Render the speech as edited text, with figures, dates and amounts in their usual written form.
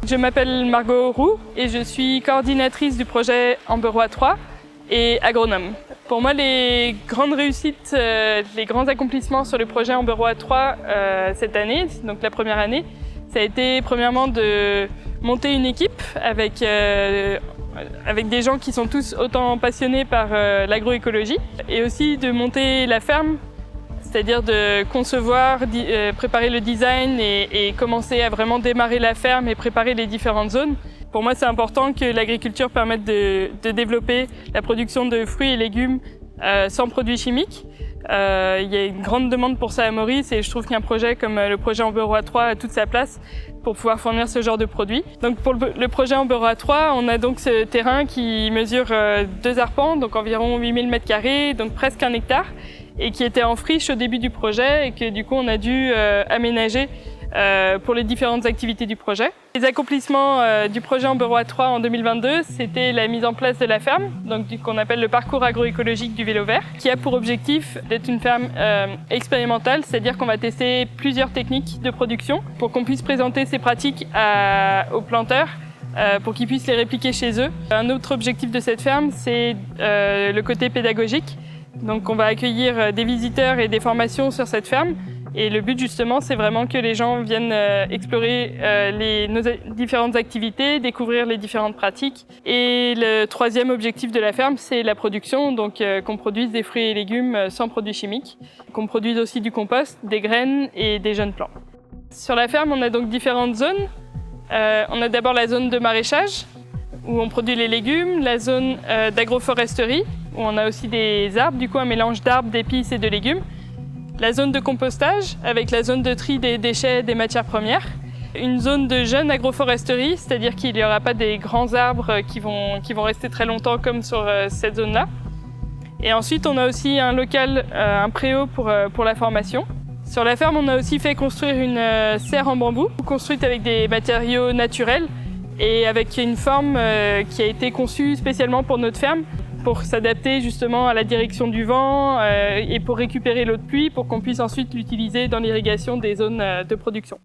Je m'appelle Margot Roux et je suis coordinatrice du projet Amberois 3 et agronome. Pour moi, les grandes réussites, les grands accomplissements sur le projet Amberois 3 cette année, donc la première année, ça a été premièrement de monter une équipe avec des gens qui sont tous autant passionnés par l'agroécologie et aussi de monter la ferme, c'est-à-dire de concevoir, préparer le design et commencer à vraiment démarrer la ferme et préparer les différentes zones. Pour moi, c'est important que l'agriculture permette de développer la production de fruits et légumes sans produits chimiques. Il y a une grande demande pour ça à Maurice et je trouve qu'un projet comme le projet Amberois 3 a toute sa place pour pouvoir fournir ce genre de produits. Donc pour le projet Amberois 3, on a donc ce terrain qui mesure 2 arpents, donc environ 8000 m², donc presque 1 hectare, et qui était en friche au début du projet et que du coup on a dû aménager pour les différentes activités du projet. Les accomplissements du projet Amberois 3 en 2022, c'était la mise en place de la ferme, donc qu'on appelle le parcours agroécologique du vélo vert, qui a pour objectif d'être une ferme expérimentale, c'est-à-dire qu'on va tester plusieurs techniques de production pour qu'on puisse présenter ces pratiques aux planteurs pour qu'ils puissent les répliquer chez eux. Un autre objectif de cette ferme, c'est le côté pédagogique. Donc on va accueillir des visiteurs et des formations sur cette ferme. Et le but justement, c'est vraiment que les gens viennent explorer nos différentes activités, découvrir les différentes pratiques. Et le troisième objectif de la ferme, c'est la production, donc qu'on produise des fruits et légumes sans produits chimiques, qu'on produise aussi du compost, des graines et des jeunes plants. Sur la ferme, on a donc différentes zones. On a d'abord la zone de maraîchage, où on produit les légumes, la zone d'agroforesterie, où on a aussi des arbres, du coup un mélange d'arbres, d'épices et de légumes. La zone de compostage, avec la zone de tri des déchets des matières premières. Une zone de jeune agroforesterie, c'est-à-dire qu'il n'y aura pas des grands arbres qui vont rester très longtemps comme sur cette zone-là. Et ensuite, on a aussi un local, un préau pour la formation. Sur la ferme, on a aussi fait construire une serre en bambou, construite avec des matériaux naturels et avec une forme qui a été conçue spécialement pour notre ferme, pour s'adapter justement à la direction du vent et pour récupérer l'eau de pluie pour qu'on puisse ensuite l'utiliser dans l'irrigation des zones de production.